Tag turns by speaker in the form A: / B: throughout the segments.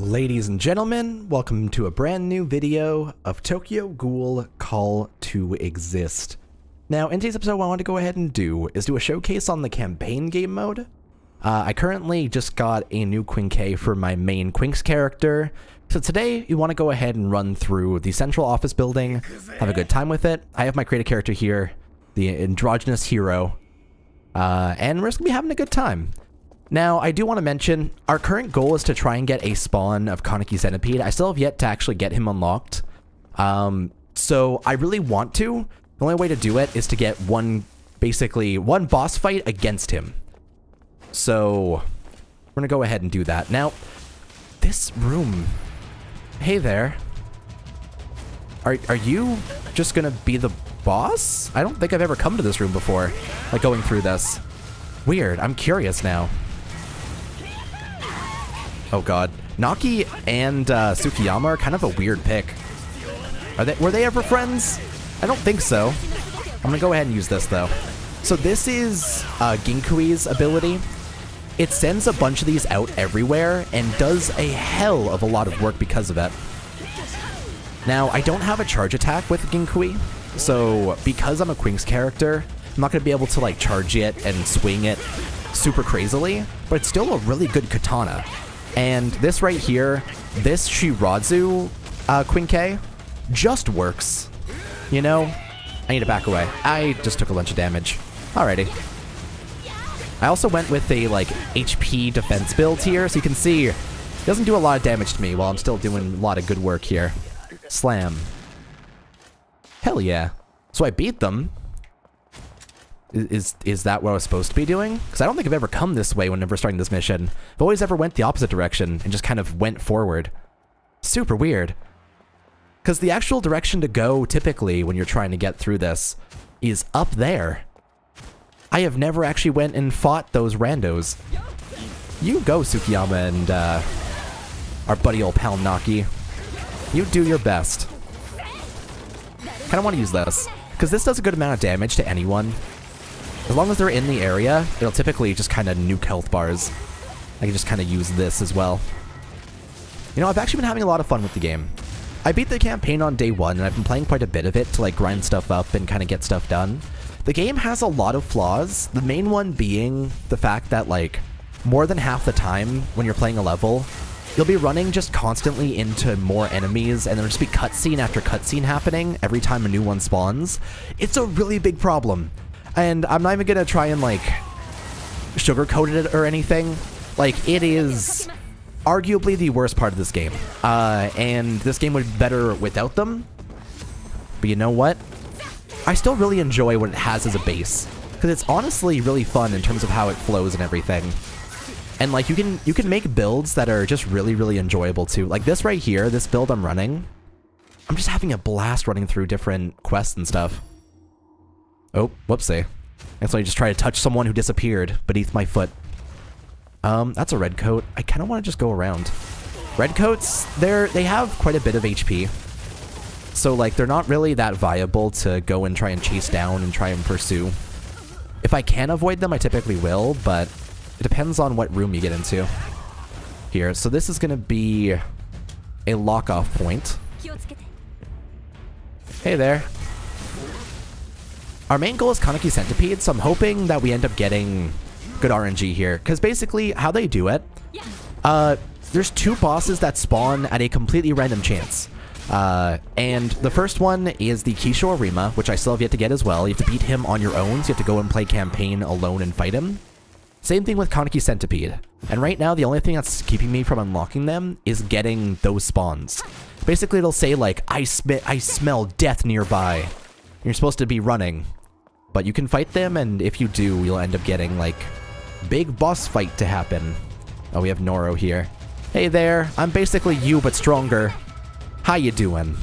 A: Ladies and gentlemen, welcome to a brand new video of Tokyo Ghoul Call to Exist. Now, in today's episode, what I want to go ahead and do is do a showcase on the campaign game mode. I currently just got a new Quinque for my main Quinks character, so today you want to go ahead and run through the central office building, have a good time with it. I have my creative character here, the androgynous hero, and we're just going to be having a good time. Now, I do want to mention, our current goal is to try and get a spawn of Kaneki Centipede. I still have yet to actually get him unlocked. So I really want to. The only way to do it is to get basically one boss fight against him. So we're going to go ahead and do that. Now, this room. Hey there. Are you just going to be the boss? I don't think I've ever come to this room before, like going through this. Weird. I'm curious now. Oh god. Naki and Tsukiyama are kind of a weird pick. Were they ever friends? I don't think so. I'm gonna go ahead and use this though. So this is Ginkui's ability. It sends a bunch of these out everywhere and does a hell of a lot of work because of it. Now, I don't have a charge attack with Ginkui, so because I'm a Quinks character, I'm not gonna be able to like charge it and swing it super crazily, but it's still a really good katana. And this right here, this Shiradzu Quinque just works. You know? I need to back away. I just took a bunch of damage. Alrighty. I also went with a, like, HP defense build here, so you can see it doesn't do a lot of damage to me while I'm still doing a lot of good work here. Slam. Hell yeah. So I beat them. Is that what I was supposed to be doing? Because I don't think I've ever come this way whenever starting this mission. I've always ever went the opposite direction and just kind of went forward. Super weird. Because the actual direction to go, typically, when you're trying to get through this, is up there. I have never actually went and fought those randos. You go, Tsukiyama and our buddy old pal Naki. You do your best. Kind of want to use this, because this does a good amount of damage to anyone. As long as they're in the area, it'll typically just kind of nuke health bars. I can just kind of use this as well. You know, I've actually been having a lot of fun with the game. I beat the campaign on day one, and I've been playing quite a bit of it to like grind stuff up and kind of get stuff done. The game has a lot of flaws, the main one being the fact that like more than half the time when you're playing a level, you'll be running just constantly into more enemies, and there'll just be cutscene after cutscene happening every time a new one spawns. It's a really big problem. And I'm not even gonna try and, like, sugarcoat it or anything. Like, it is arguably the worst part of this game. And this game would be better without them. But you know what? I still really enjoy what it has as a base. Because it's honestly really fun in terms of how it flows and everything. And, like, you can make builds that are just really, really enjoyable, too. Like, this right here, this build I'm running, I'm just having a blast running through different quests and stuff. Oh, whoopsie. And so I just tried to touch someone who disappeared beneath my foot. That's a red coat. I kind of want to just go around. Red coats, they have quite a bit of HP. So, like, they're not really that viable to go and try and chase down and try and pursue. If I can avoid them, I typically will, but it depends on what room you get into. Here, so this is going to be a lock-off point. Hey there. Our main goal is Kaneki Centipede, so I'm hoping that we end up getting good RNG here. Because basically, how they do it, there's two bosses that spawn at a completely random chance. And the first one is the Kisho Arima, which I still have yet to get as well. You have to beat him on your own, so you have to go and play campaign alone and fight him. Same thing with Kaneki Centipede. And right now, the only thing that's keeping me from unlocking them is getting those spawns. Basically, it'll say, like, I smell death nearby. You're supposed to be running. But you can fight them, and if you do, you'll end up getting, like, big boss fight to happen. Oh, we have Noro here. Hey there, I'm basically you, but stronger. How you doing?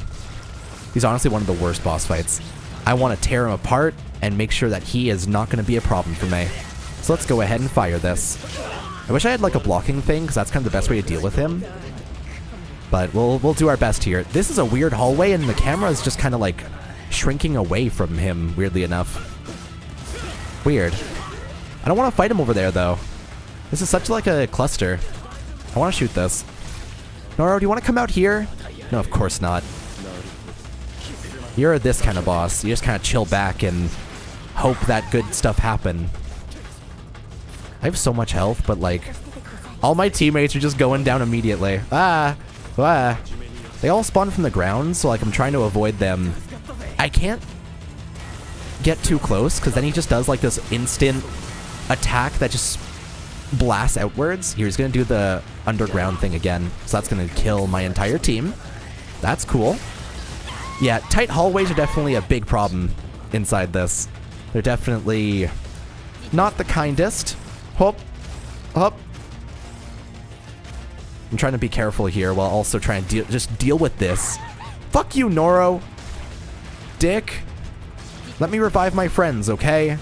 A: He's honestly one of the worst boss fights. I want to tear him apart and make sure that he is not going to be a problem for me. So let's go ahead and fire this. I wish I had, like, a blocking thing, because that's kind of the best way to deal with him. But we'll do our best here. This is a weird hallway, and the camera is just kind of, like, shrinking away from him, weirdly enough. Weird. I don't want to fight him over there, though. This is such like a cluster. I want to shoot this. Noro, do you want to come out here? No, of course not. You're this kind of boss. You just kind of chill back and hope that good stuff happen. I have so much health, but like, all my teammates are just going down immediately. Ah! They all spawn from the ground, so like I'm trying to avoid them. I can't get too close, because then he just does like this instant attack that just blasts outwards. Here, he's going to do the underground thing again, so that's going to kill my entire team. That's cool. Yeah, tight hallways are definitely a big problem inside this. They're definitely not the kindest. Hop. I'm trying to be careful here while also trying to just deal with this. Fuck you, Noro. Dick. Let me revive my friends, okay?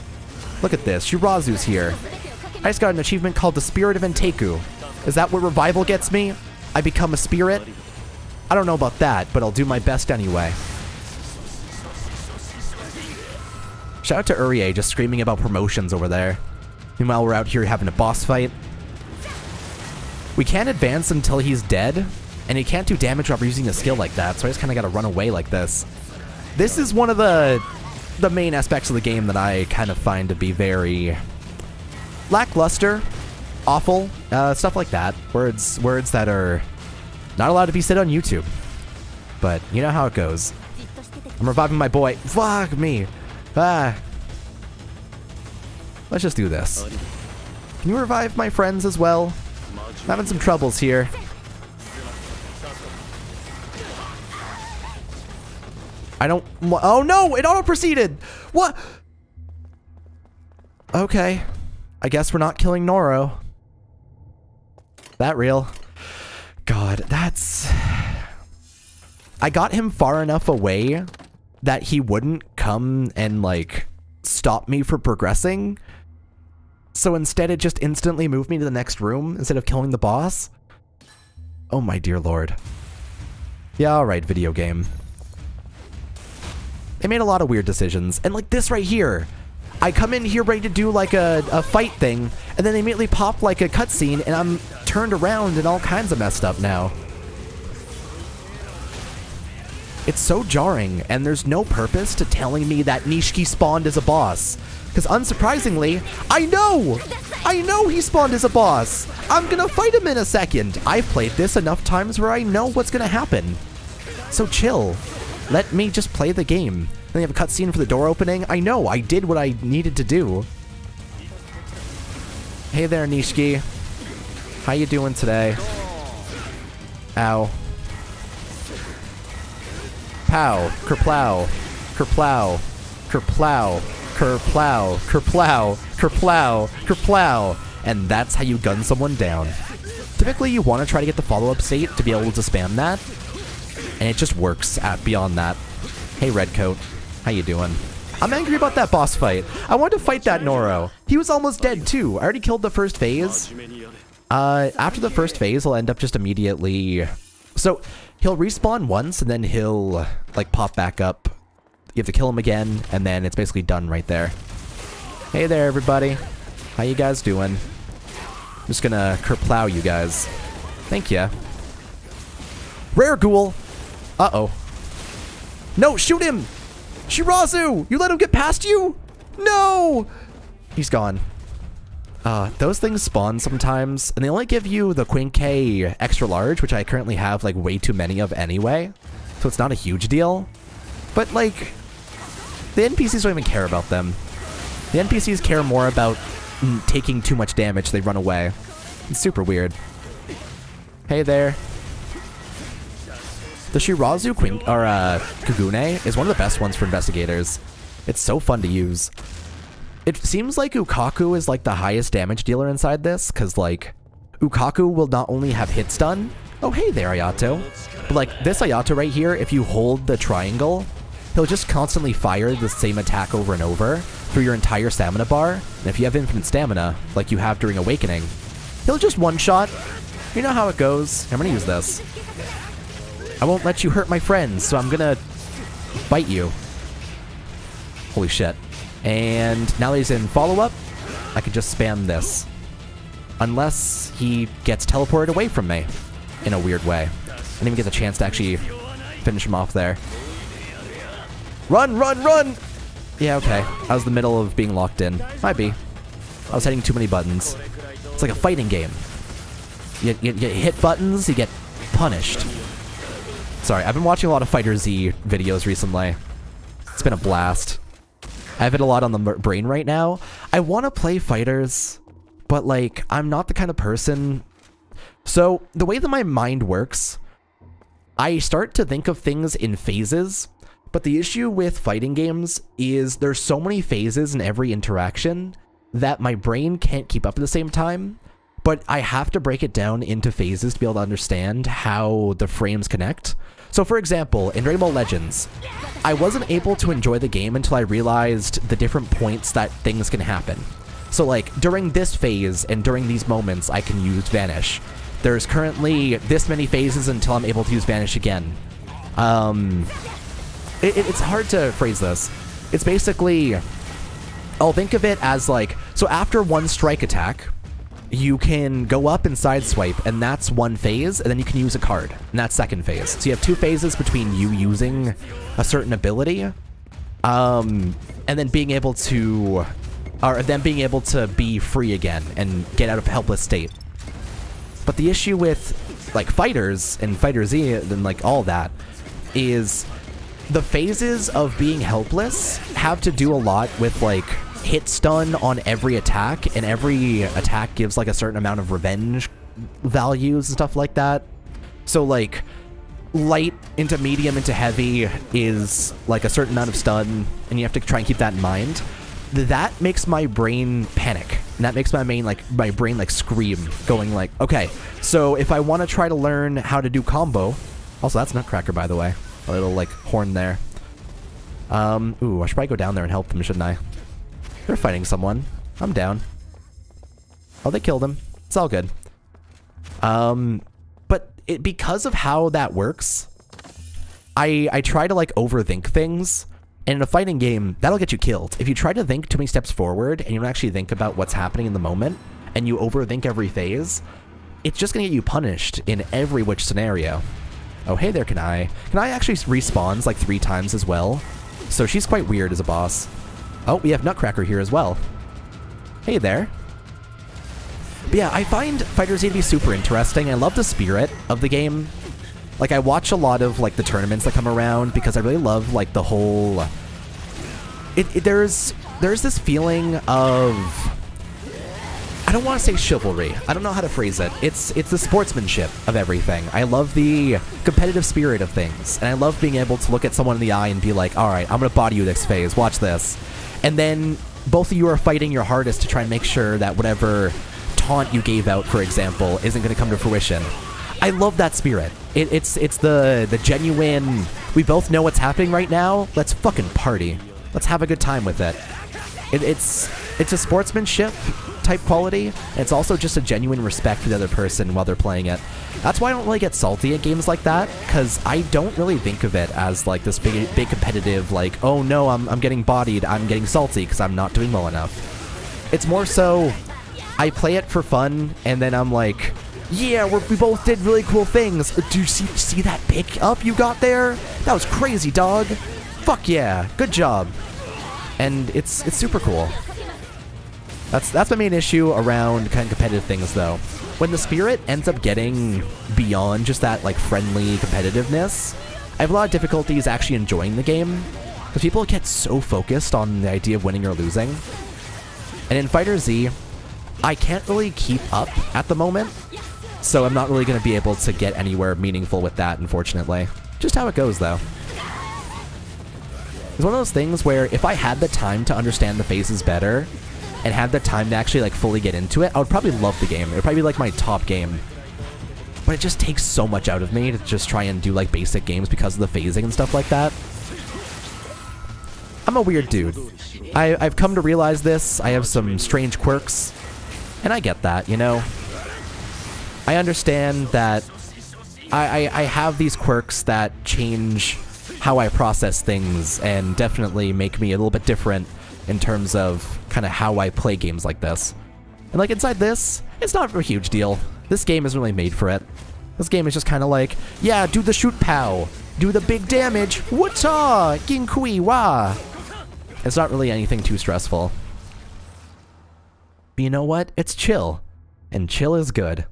A: Look at this. Shirazu's here. I just got an achievement called the Spirit of Enteku. Is that what revival gets me? I become a spirit? I don't know about that, but I'll do my best anyway. Shout out to Urie just screaming about promotions over there. Meanwhile, we're out here having a boss fight. We can't advance until he's dead, and he can't do damage while using a skill like that, so I just kind of got to run away like this. This is one of the main aspects of the game that I kind of find to be very lackluster, awful, stuff like that. Words that are not allowed to be said on YouTube. But you know how it goes. I'm reviving my boy. Fuck me. Ah. Let's just do this. Can you revive my friends as well? I'm having some troubles here. I don't... Oh no! It auto-proceeded! What? Okay. I guess we're not killing Noro. That real? God, that's... I got him far enough away that he wouldn't come and, like, stop me from progressing. So instead, it just instantly moved me to the next room instead of killing the boss. Oh my dear lord. Yeah, alright, video game. They made a lot of weird decisions. And like this right here. I come in here ready to do like a fight thing, and then they immediately pop like a cutscene, and I'm turned around and all kinds of messed up now. It's so jarring, and there's no purpose to telling me that Nishiki spawned as a boss. Because unsurprisingly, I know he spawned as a boss! I'm gonna fight him in a second! I've played this enough times where I know what's gonna happen. So chill. Let me just play the game. Then you have a cutscene for the door opening. I know, I did what I needed to do. Hey there, Nishiki. How you doing today? Ow. Pow. Kerplow. Kerplow. Kerplow. Kerplow. Kerplow. Kerplow. Kerplow. And that's how you gun someone down. Typically, you want to try to get the follow-up state to be able to spam that. And it just works beyond that. Hey, Redcoat. How you doing? I'm angry about that boss fight. I wanted to fight that Noro. He was almost dead, too. I already killed the first phase. After the first phase, he'll end up just immediately... So, he'll respawn once, and then he'll, like, pop back up. You have to kill him again, and then it's basically done right there. Hey there, everybody. How you guys doing? I'm just gonna kerplow you guys. Thank ya. Rare Ghoul! Uh-oh. No, shoot him! Shirazu! You let him get past you? No! He's gone. Those things spawn sometimes, and they only give you the Quinque extra large, which I currently have, like, way too many of anyway. So it's not a huge deal. But, like, the NPCs don't even care about them. The NPCs care more about taking too much damage, so they run away. It's super weird. Hey there. The Shirazu Kagune is one of the best ones for investigators. It's so fun to use. It seems like Ukaku is like the highest damage dealer inside this, because like, Ukaku will not only have hit stun. Oh, hey there, Ayato. But like, this Ayato right here, if you hold the triangle, he'll just constantly fire the same attack over and over through your entire stamina bar. And if you have infinite stamina, like you have during Awakening, he'll just one-shot. You know how it goes. I'm gonna use this. I won't let you hurt my friends, so I'm gonna bite you. Holy shit. And now that he's in follow-up, I can just spam this. Unless he gets teleported away from me in a weird way. didn't even get the chance to actually finish him off there. Run, run, run! Yeah, okay. I was in the middle of being locked in. Might be. I was hitting too many buttons. It's like a fighting game. You hit buttons, you get punished. Sorry, I've been watching a lot of Fighter Z videos recently. It's been a blast. I have it a lot on the brain right now. I want to play fighters, but like, I'm not the kind of person... So, the way that my mind works, I start to think of things in phases, but the issue with fighting games is there's so many phases in every interaction that my brain can't keep up at the same time, but I have to break it down into phases to be able to understand how the frames connect. So for example, in Dragon Ball Legends, I wasn't able to enjoy the game until I realized the different points that things can happen. So like, during this phase and during these moments, I can use Vanish. There's currently this many phases until I'm able to use Vanish again. It's hard to phrase this. It's basically, I'll think of it as like, so after one strike attack, you can go up and sideswipe, and that's one phase, and then you can use a card, and that's second phase. So you have two phases between you using a certain ability, and then being able to, or then being able to be free again and get out of a helpless state. But the issue with like fighters and Fighter Z and like all that is the phases of being helpless have to do a lot with like hit stun on every attack, and every attack gives like a certain amount of revenge values and stuff like that. So like light into medium into heavy is like a certain amount of stun, and you have to try and keep that in mind. That makes my brain panic, and that makes my brain like scream, going like, okay, so if I want to try to learn how to do combo, also that's Nutcracker by the way, a little like horn there. Ooh, I should probably go down there and help them, shouldn't I? They're fighting someone. I'm down. Oh, they killed him. It's all good. But because of how that works, I try to like overthink things. And in a fighting game, that'll get you killed. If you try to think too many steps forward and you don't actually think about what's happening in the moment, and you overthink every phase, it's just gonna get you punished in every which scenario. Oh, hey there, Kaneki. Kaneki actually respawns like 3 times as well, so she's quite weird as a boss. Oh, we have Nutcracker here as well. Hey there. But yeah, I find Fighter Z to be super interesting. I love the spirit of the game. Like, I watch a lot of, like, the tournaments that come around because I really love, like, the whole... There's this feeling of... I don't want to say chivalry. I don't know how to phrase it. It's the sportsmanship of everything. I love the competitive spirit of things. And I love being able to look at someone in the eye and be like, alright, I'm going to body you this phase. Watch this. And then both of you are fighting your hardest to try and make sure that whatever taunt you gave out, for example, isn't going to come to fruition. I love that spirit. It's the genuine, we both know what's happening right now, let's fucking party. Let's have a good time with it. It's a sportsmanship type quality, and it's also just a genuine respect for the other person while they're playing it. That's why I don't really get salty at games like that, because I don't really think of it as like this big competitive, like, oh no, I'm getting bodied, I'm getting salty because I'm not doing well enough. It's more so, I play it for fun, and then I'm like, yeah, we both did really cool things. Do you see that pick up you got there? That was crazy, dog. Fuck yeah, good job. And it's super cool. That's my main issue around kind of competitive things, though. When the spirit ends up getting beyond just that like friendly competitiveness, I have a lot of difficulties actually enjoying the game because people get so focused on the idea of winning or losing. And in Fighter Z, I can't really keep up at the moment. So I'm not really going to be able to get anywhere meaningful with that, unfortunately. Just how it goes, though. It's one of those things where if I had the time to understand the phases better, and had the time to actually like fully get into it, I would probably love the game. It would probably be like my top game. But it just takes so much out of me to just try and do like basic games because of the phasing and stuff like that. I'm a weird dude. I've come to realize this. I have some strange quirks, and I get that, you know? I understand that I have these quirks that change how I process things and definitely make me a little bit different in terms of kind of how I play games like this. And like inside this, it's not a huge deal. This game isn't really made for it. This game is just kind of like, yeah, do the shoot pow, do the big damage, wata, Ginkui, wa. It's not really anything too stressful. But you know what? It's chill. And chill is good.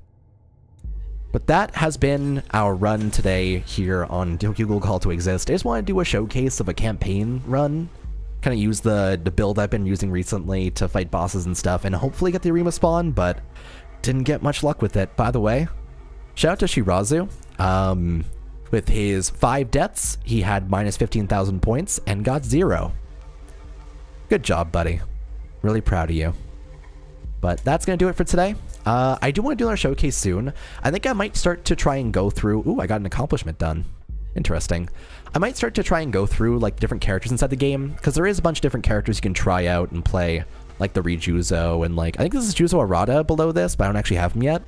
A: But that has been our run today here on Google Call to Exist. I just want to do a showcase of a campaign run. Kind of use the build I've been using recently to fight bosses and stuff, and hopefully get the Arima spawn, but didn't get much luck with it. By the way, shout out to Shirazu. With his 5 deaths, he had minus 15,000 points and got 0. Good job, buddy. Really proud of you. But that's going to do it for today. I do want to do another showcase soon. I think I might start to try and go through... Ooh, I got an accomplishment done. Interesting. I might start to try and go through like different characters inside the game, because there is a bunch of different characters you can try out and play, like the Rijuzo and like... I think this is Juzo Arata below this, but I don't actually have him yet.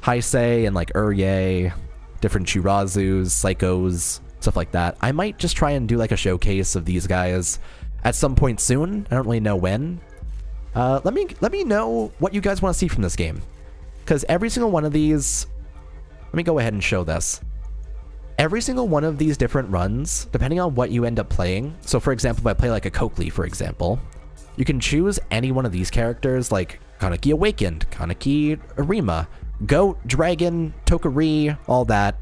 A: Heisei and like Urye, different Shirazus, Psychos, stuff like that. I might just try and do like a showcase of these guys at some point soon. I don't really know when. Let me know what you guys want to see from this game, because every single one of these... Let me go ahead and show this. Every single one of these different runs, depending on what you end up playing. So for example, if I play like a Coakley, for example, you can choose any one of these characters, like Kaneki Awakened, Kaneki Arima, Goat, Dragon, Tokari, all that.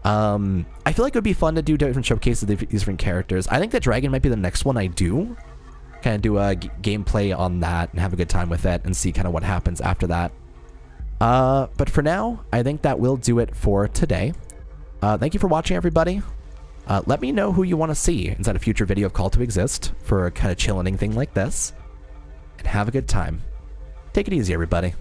A: I feel like it would be fun to do different showcases of these different characters. I think that Dragon might be the next one I do. Kind of do a gameplay on that and have a good time with it and see kind of what happens after that. But for now, I think that will do it for today. Thank you for watching, everybody. Let me know who you want to see inside a future video of Call to Exist for a kind of chilling thing like this. And have a good time. Take it easy, everybody.